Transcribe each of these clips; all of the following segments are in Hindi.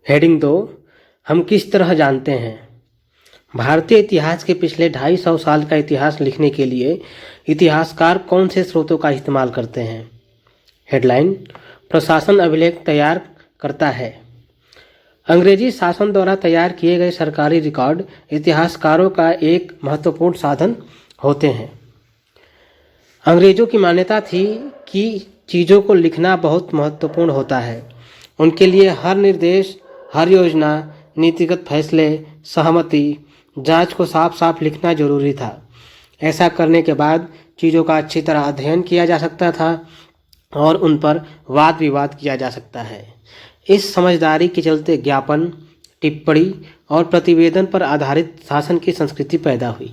हेडिंग 2, हम किस तरह जानते हैं। भारतीय इतिहास के पिछले 250 साल का इतिहास लिखने के लिए इतिहासकार कौन से स्रोतों का इस्तेमाल करते हैं। हेडलाइन, प्रशासन अभिलेख तैयार करता है। अंग्रेजी शासन द्वारा तैयार किए गए सरकारी रिकॉर्ड इतिहासकारों का एक महत्वपूर्ण साधन होते हैं। अंग्रेजों की मान्यता थी कि चीज़ों को लिखना बहुत महत्वपूर्ण होता है। उनके लिए हर निर्देश, हर योजना, नीतिगत फैसले, सहमति, जांच को साफ साफ लिखना जरूरी था। ऐसा करने के बाद चीज़ों का अच्छी तरह अध्ययन किया जा सकता था और उन पर वाद विवाद किया जा सकता है। इस समझदारी के चलते ज्ञापन, टिप्पणी और प्रतिवेदन पर आधारित शासन की संस्कृति पैदा हुई।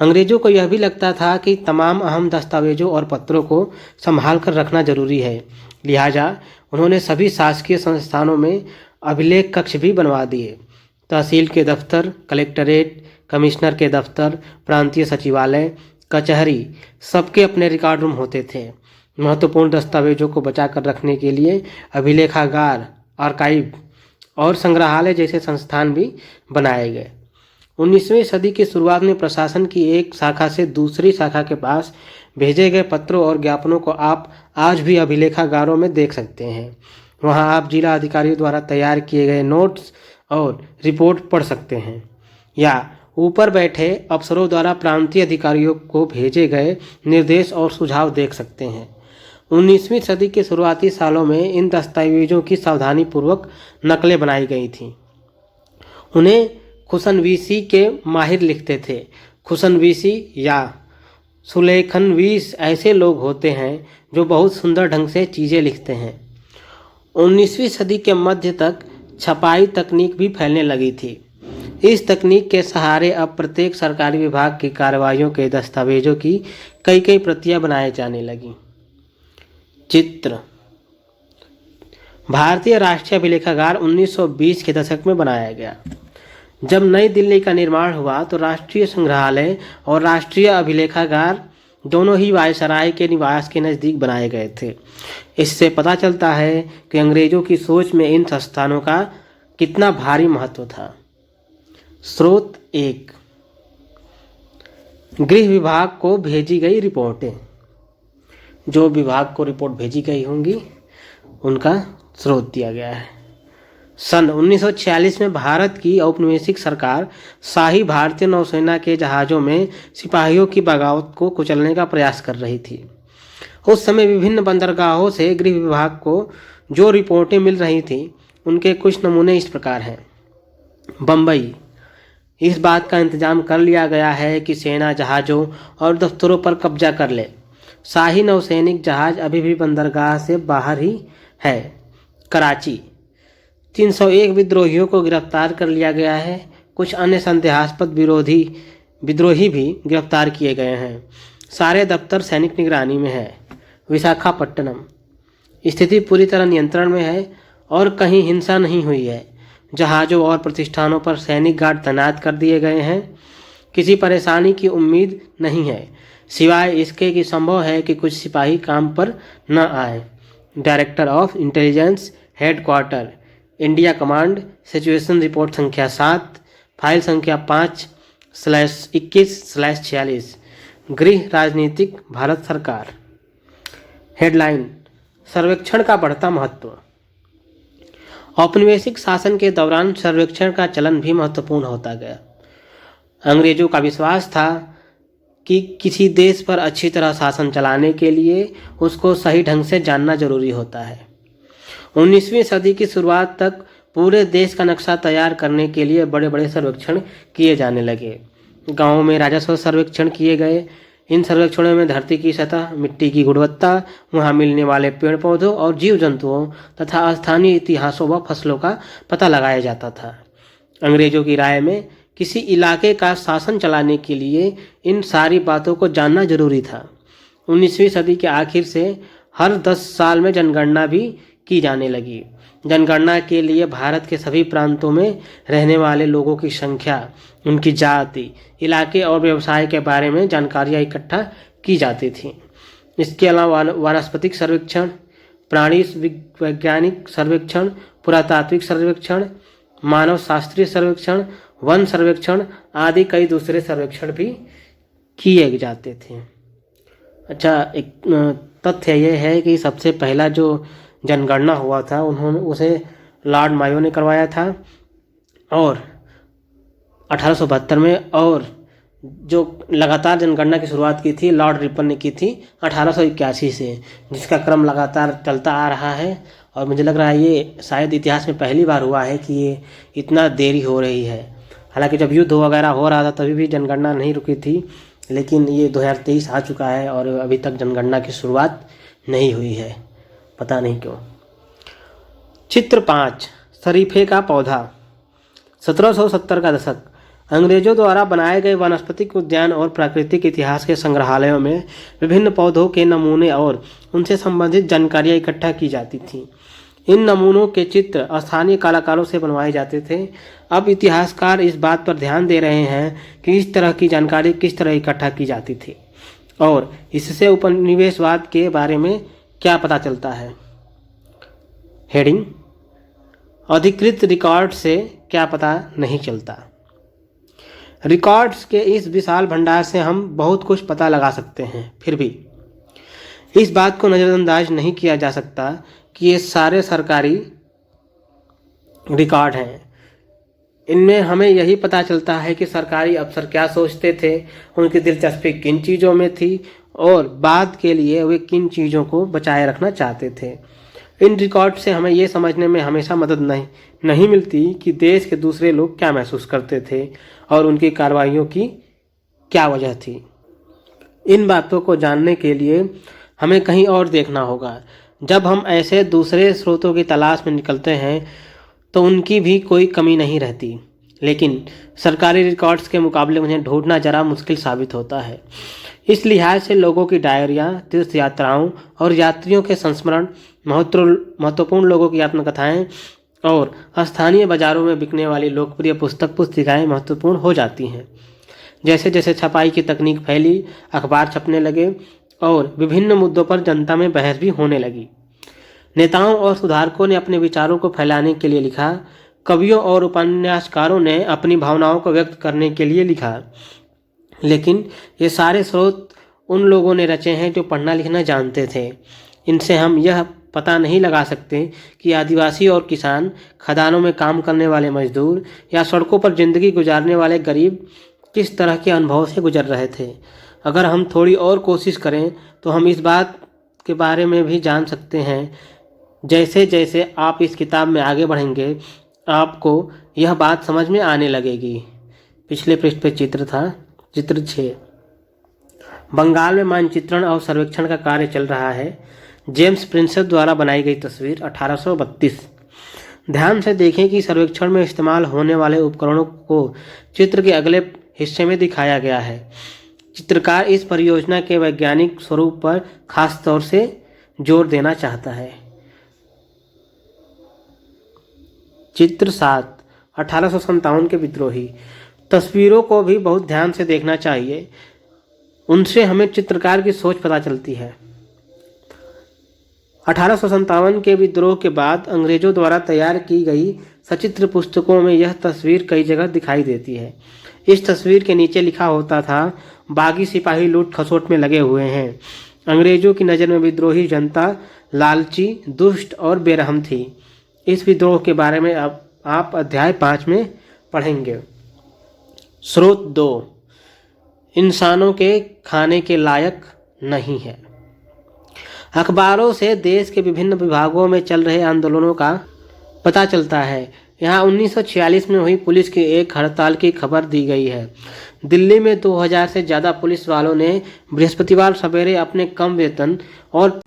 अंग्रेजों को यह भी लगता था कि तमाम अहम दस्तावेजों और पत्रों को संभाल कर रखना जरूरी है। लिहाजा उन्होंने सभी शासकीय संस्थानों में अभिलेख कक्ष भी बनवा दिए। तहसील के दफ्तर, कलेक्टरेट, कमिश्नर के दफ्तर, प्रांतीय सचिवालय, कचहरी, सबके अपने रिकॉर्ड रूम होते थे। महत्वपूर्ण दस्तावेजों को बचा कर रखने के लिए अभिलेखागार, आर्काइव और संग्रहालय जैसे संस्थान भी बनाए गए। 19वीं सदी की शुरुआत में प्रशासन की एक शाखा से दूसरी शाखा के पास भेजे गए पत्रों और ज्ञापनों को आप आज भी अभिलेखागारों में देख सकते हैं। वहां आप जिला अधिकारियों द्वारा तैयार किए गए नोट्स और रिपोर्ट पढ़ सकते हैं या ऊपर बैठे अफसरों द्वारा प्रांतीय अधिकारियों को भेजे गए निर्देश और सुझाव देख सकते हैं। 19वीं सदी के शुरुआती सालों में इन दस्तावेजों की सावधानीपूर्वक नकलें बनाई गई थीं। उन्हें खुशनवीसी के माहिर लिखते थे। खुशनवीसी या सुलेखनवीस ऐसे लोग होते हैं जो बहुत सुंदर ढंग से चीज़ें लिखते हैं। 19वीं सदी के मध्य तक छपाई तकनीक भी फैलने लगी थी। इस तकनीक के सहारे अब प्रत्येक सरकारी विभाग की कार्रवाइयों के दस्तावेजों की कई कई प्रतियां बनाए जाने लगी। चित्र, भारतीय राष्ट्रीय अभिलेखागार 1920 के दशक में बनाया गया। जब नई दिल्ली का निर्माण हुआ तो राष्ट्रीय संग्रहालय और राष्ट्रीय अभिलेखागार दोनों ही वायसराय के निवास के नज़दीक बनाए गए थे। इससे पता चलता है कि अंग्रेजों की सोच में इन संस्थानों का कितना भारी महत्व था। स्रोत 1, गृह विभाग को भेजी गई रिपोर्टें। जो विभाग को रिपोर्ट भेजी गई होंगी उनका स्रोत दिया गया है। सन 1946 में भारत की औपनिवेशिक सरकार शाही भारतीय नौसेना के जहाज़ों में सिपाहियों की बगावत को कुचलने का प्रयास कर रही थी। उस समय विभिन्न बंदरगाहों से गृह विभाग को जो रिपोर्टें मिल रही थीं उनके कुछ नमूने इस प्रकार हैं। बम्बई, इस बात का इंतजाम कर लिया गया है कि सेना जहाज़ों और दफ्तरों पर कब्जा कर ले। शाही नौसैनिक जहाज़ अभी भी बंदरगाह से बाहर ही है। कराची, 301 विद्रोहियों को गिरफ्तार कर लिया गया है। कुछ अन्य संदेहास्पद विद्रोही भी गिरफ्तार किए गए हैं। सारे दफ्तर सैनिक निगरानी में है। विशाखापट्टनम, स्थिति पूरी तरह नियंत्रण में है और कहीं हिंसा नहीं हुई है। जहाज़ों और प्रतिष्ठानों पर सैनिक गार्ड तैनात कर दिए गए हैं। किसी परेशानी की उम्मीद नहीं है, सिवाय इसके कि संभव है कि कुछ सिपाही काम पर न आए। Director of intelligence, headquarter, India command, situation report संख्या 7, फाइल संख्या 5/21/46, गृह राजनीतिक, भारत सरकार। हेडलाइन, सर्वेक्षण का बढ़ता महत्व। औपनिवेशिक शासन के दौरान सर्वेक्षण का चलन भी महत्वपूर्ण होता गया। अंग्रेजों का विश्वास था कि किसी देश पर अच्छी तरह शासन चलाने के लिए उसको सही ढंग से जानना जरूरी होता है। 19वीं सदी की शुरुआत तक पूरे देश का नक्शा तैयार करने के लिए बड़े बड़े सर्वेक्षण किए जाने लगे। गांवों में राजस्व सर्वेक्षण किए गए। इन सर्वेक्षणों में धरती की सतह, मिट्टी की गुणवत्ता, वहां मिलने वाले पेड़ पौधों और जीव जंतुओं तथा स्थानीय इतिहासों व फसलों का पता लगाया जाता था। अंग्रेजों की राय में किसी इलाके का शासन चलाने के लिए इन सारी बातों को जानना जरूरी था। 19वीं सदी के आखिर से हर 10 साल में जनगणना भी की जाने लगी। जनगणना के लिए भारत के सभी प्रांतों में रहने वाले लोगों की संख्या, उनकी जाति, इलाके और व्यवसाय के बारे में जानकारियाँ इकट्ठा की जाती थी। इसके अलावा वानस्पतिक सर्वेक्षण, प्राणी वैज्ञानिक सर्वेक्षण, पुरातात्विक सर्वेक्षण, मानव शास्त्रीय सर्वेक्षण, वन सर्वेक्षण आदि कई दूसरे सर्वेक्षण भी किए जाते थे। अच्छा, एक तथ्य यह है कि सबसे पहला जो जनगणना हुआ था उसे लॉर्ड मायो ने करवाया था और 1872 में, और जो लगातार जनगणना की शुरुआत की थी लॉर्ड रिपन ने की थी 1881 से, जिसका क्रम लगातार चलता आ रहा है। और मुझे लग रहा है ये शायद इतिहास में पहली बार हुआ है कि ये इतना देरी हो रही है। हालांकि जब युद्ध वगैरह हो रहा था तभी भी जनगणना नहीं रुकी थी, लेकिन ये 2023 आ चुका है और अभी तक जनगणना की शुरुआत नहीं हुई है, पता नहीं क्यों। चित्र 5, शरीफे का पौधा। 1770 का दशक। अंग्रेजों द्वारा बनाए गए वनस्पतिक उद्यान और प्राकृतिक इतिहास के संग्रहालयों में विभिन्न पौधों के नमूने और उनसे संबंधित जानकारियाँ इकट्ठा की जाती थीं। इन नमूनों के चित्र स्थानीय कलाकारों से बनवाए जाते थे। अब इतिहासकार इस बात पर ध्यान दे रहे हैं कि इस तरह की जानकारी किस तरह इकट्ठा की जाती थी और इससे उपनिवेशवाद के बारे में क्या पता चलता है। हेडिंग: अधिकृत रिकॉर्ड से क्या पता नहीं चलता। रिकॉर्ड्स के इस विशाल भंडार से हम बहुत कुछ पता लगा सकते हैं, फिर भी इस बात को नज़रअंदाज नहीं किया जा सकता कि ये सारे सरकारी रिकॉर्ड हैं। इनमें हमें यही पता चलता है कि सरकारी अफसर क्या सोचते थे, उनकी दिलचस्पी किन चीज़ों में थी और बाद के लिए वे किन चीज़ों को बचाए रखना चाहते थे। इन रिकॉर्ड से हमें ये समझने में हमेशा मदद नहीं मिलती कि देश के दूसरे लोग क्या महसूस करते थे और उनकी कार्रवाइयों की क्या वजह थी। इन बातों को जानने के लिए हमें कहीं और देखना होगा। जब हम ऐसे दूसरे स्रोतों की तलाश में निकलते हैं तो उनकी भी कोई कमी नहीं रहती, लेकिन सरकारी रिकॉर्ड्स के मुकाबले उन्हें ढूंढना जरा मुश्किल साबित होता है। इस लिहाज से लोगों की डायरियाँ, तीर्थ यात्राओं और यात्रियों के संस्मरण, महत्वपूर्ण लोगों की आत्मकथाएं और स्थानीय बाजारों में बिकने वाली लोकप्रिय पुस्तिकाएं महत्वपूर्ण हो जाती हैं। जैसे जैसे छपाई की तकनीक फैली, अखबार छपने लगे और विभिन्न मुद्दों पर जनता में बहस भी होने लगी। नेताओं और सुधारकों ने अपने विचारों को फैलाने के लिए लिखा, कवियों और उपन्यासकारों ने अपनी भावनाओं को व्यक्त करने के लिए लिखा, लेकिन ये सारे स्रोत उन लोगों ने रचे हैं जो पढ़ना लिखना जानते थे। इनसे हम यह पता नहीं लगा सकते कि आदिवासी और किसान, खदानों में काम करने वाले मजदूर या सड़कों पर जिंदगी गुजारने वाले गरीब किस तरह के अनुभव से गुजर रहे थे। अगर हम थोड़ी और कोशिश करें तो हम इस बात के बारे में भी जान सकते हैं। जैसे जैसे आप इस किताब में आगे बढ़ेंगे आपको यह बात समझ में आने लगेगी। पिछले पृष्ठ पे चित्र था, चित्र 6। बंगाल में मानचित्रण और सर्वेक्षण का कार्य चल रहा है। जेम्स प्रिंसेप द्वारा बनाई गई तस्वीर 1832। ध्यान से देखें कि सर्वेक्षण में इस्तेमाल होने वाले उपकरणों को चित्र के अगले हिस्से में दिखाया गया है। चित्रकार इस परियोजना के वैज्ञानिक स्वरूप पर खास तौर से जोर देना चाहता है। चित्र 7, 1857 के विद्रोही। तस्वीरों को भी बहुत ध्यान से देखना चाहिए, उनसे हमें चित्रकार की सोच पता चलती है। 1857 के विद्रोह के बाद अंग्रेजों द्वारा तैयार की गई सचित्र पुस्तकों में यह तस्वीर कई जगह दिखाई देती है। इस तस्वीर के नीचे लिखा होता था, बागी सिपाही लूट खसोट में लगे हुए हैं। अंग्रेजों की नज़र में विद्रोही जनता लालची, दुष्ट और बेरहम थी। इस विद्रोह के बारे में अब आप अध्याय 5 में पढ़ेंगे। स्रोत 2, इंसानों के खाने के लायक नहीं है। अखबारों से देश के विभिन्न विभागों में चल रहे आंदोलनों का पता चलता है। यहाँ 1946 में हुई पुलिस की एक हड़ताल की खबर दी गई है। दिल्ली में 2000 से ज़्यादा पुलिस वालों ने बृहस्पतिवार सवेरे अपने कम वेतन और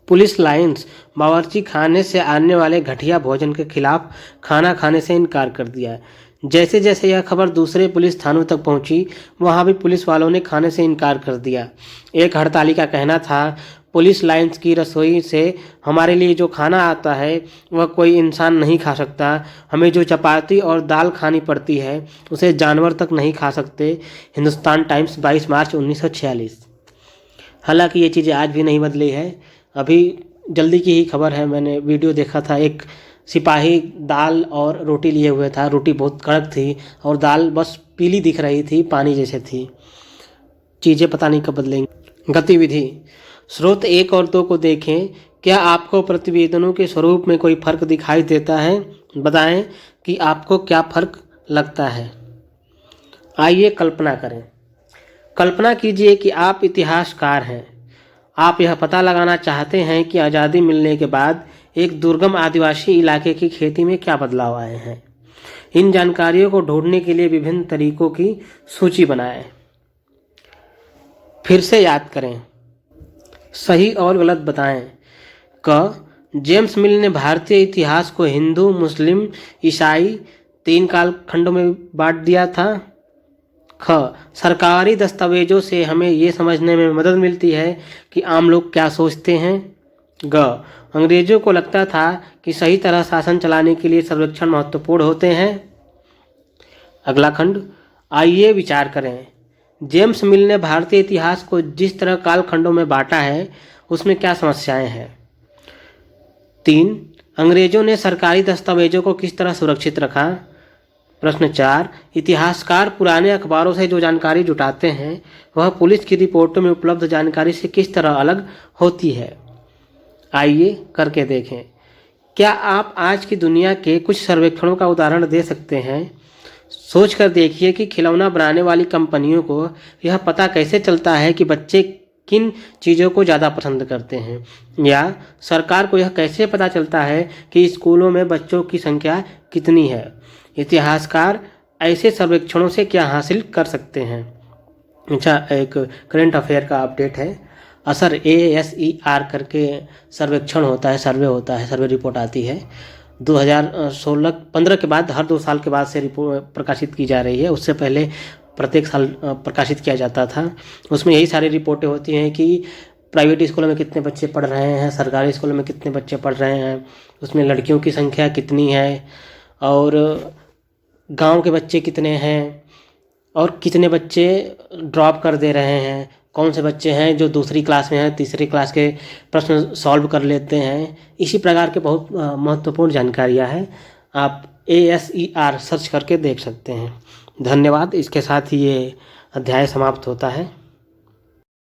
पुलिस लाइन्स बावर्ची खाने से आने वाले घटिया भोजन के खिलाफ खाना खाने से इनकार कर दिया। जैसे जैसे यह खबर दूसरे पुलिस थानों तक पहुंची, वहां भी पुलिस वालों ने खाने से इनकार कर दिया। एक हड़ताली का कहना था, पुलिस लाइन्स की रसोई से हमारे लिए जो खाना आता है वह कोई इंसान नहीं खा सकता। हमें जो चपाती और दाल खानी पड़ती है उसे जानवर तक नहीं खा सकते। हिंदुस्तान टाइम्स 22 मार्च 1946। हालांकि ये चीज़ें आज भी नहीं बदली है। अभी जल्दी की ही खबर है, मैंने वीडियो देखा था। एक सिपाही दाल और रोटी लिए हुए था, रोटी बहुत कड़क थी और दाल बस पीली दिख रही थी, पानी जैसे थी। चीज़ें पता नहीं कब बदलेंगी। गतिविधि: स्रोत 1 और 2 को देखें। क्या आपको प्रतिवेदनों के स्वरूप में कोई फर्क दिखाई देता है? बताएं कि आपको क्या फर्क लगता है। आइए कल्पना करें। कल्पना कीजिए कि आप इतिहासकार हैं। आप यह पता लगाना चाहते हैं कि आज़ादी मिलने के बाद एक दुर्गम आदिवासी इलाके की खेती में क्या बदलाव आए हैं। इन जानकारियों को ढूंढने के लिए विभिन्न तरीकों की सूची बनाएं। फिर से याद करें, सही और गलत बताएं। क जेम्स मिल ने भारतीय इतिहास को हिंदू, मुस्लिम, ईसाई 3 कालखंडों में बांट दिया था। ख सरकारी दस्तावेजों से हमें ये समझने में मदद मिलती है कि आम लोग क्या सोचते हैं। ग अंग्रेजों को लगता था कि सही तरह शासन चलाने के लिए सर्वेक्षण महत्वपूर्ण होते हैं। अगला खंड, आइए विचार करें। जेम्स मिल ने भारतीय इतिहास को जिस तरह कालखंडों में बांटा है, उसमें क्या समस्याएं हैं। 3 अंग्रेजों ने सरकारी दस्तावेजों को किस तरह सुरक्षित रखा। प्रश्न 4 इतिहासकार पुराने अखबारों से जो जानकारी जुटाते हैं, वह पुलिस की रिपोर्टों में उपलब्ध जानकारी से किस तरह अलग होती है। आइए करके देखें। क्या आप आज की दुनिया के कुछ सर्वेक्षणों का उदाहरण दे सकते हैं। सोचकर देखिए कि खिलौना बनाने वाली कंपनियों को यह पता कैसे चलता है कि बच्चे किन चीज़ों को ज़्यादा पसंद करते हैं, या सरकार को यह कैसे पता चलता है कि स्कूलों में बच्चों की संख्या कितनी है। इतिहासकार ऐसे सर्वेक्षणों से क्या हासिल कर सकते हैं। अच्छा, एक करंट अफेयर का अपडेट है। असर ASER करके सर्वेक्षण होता है, सर्वे होता है, सर्वे रिपोर्ट आती है 2016-15 के बाद, हर 2 साल के बाद से रिपोर्ट प्रकाशित की जा रही है। उससे पहले प्रत्येक साल प्रकाशित किया जाता था। उसमें यही सारी रिपोर्टें होती हैं कि प्राइवेट स्कूलों में कितने बच्चे पढ़ रहे हैं, सरकारी स्कूलों में कितने बच्चे पढ़ रहे हैं, उसमें लड़कियों की संख्या कितनी है, और गांव के बच्चे कितने हैं, और कितने बच्चे ड्रॉप कर दे रहे हैं, कौन से बच्चे हैं जो दूसरी क्लास में हैं, तीसरी क्लास के प्रश्न सॉल्व कर लेते हैं। इसी प्रकार के बहुत महत्वपूर्ण जानकारियाँ हैं। आप ASER सर्च करके देख सकते हैं। धन्यवाद। इसके साथ ही ये अध्याय समाप्त होता है।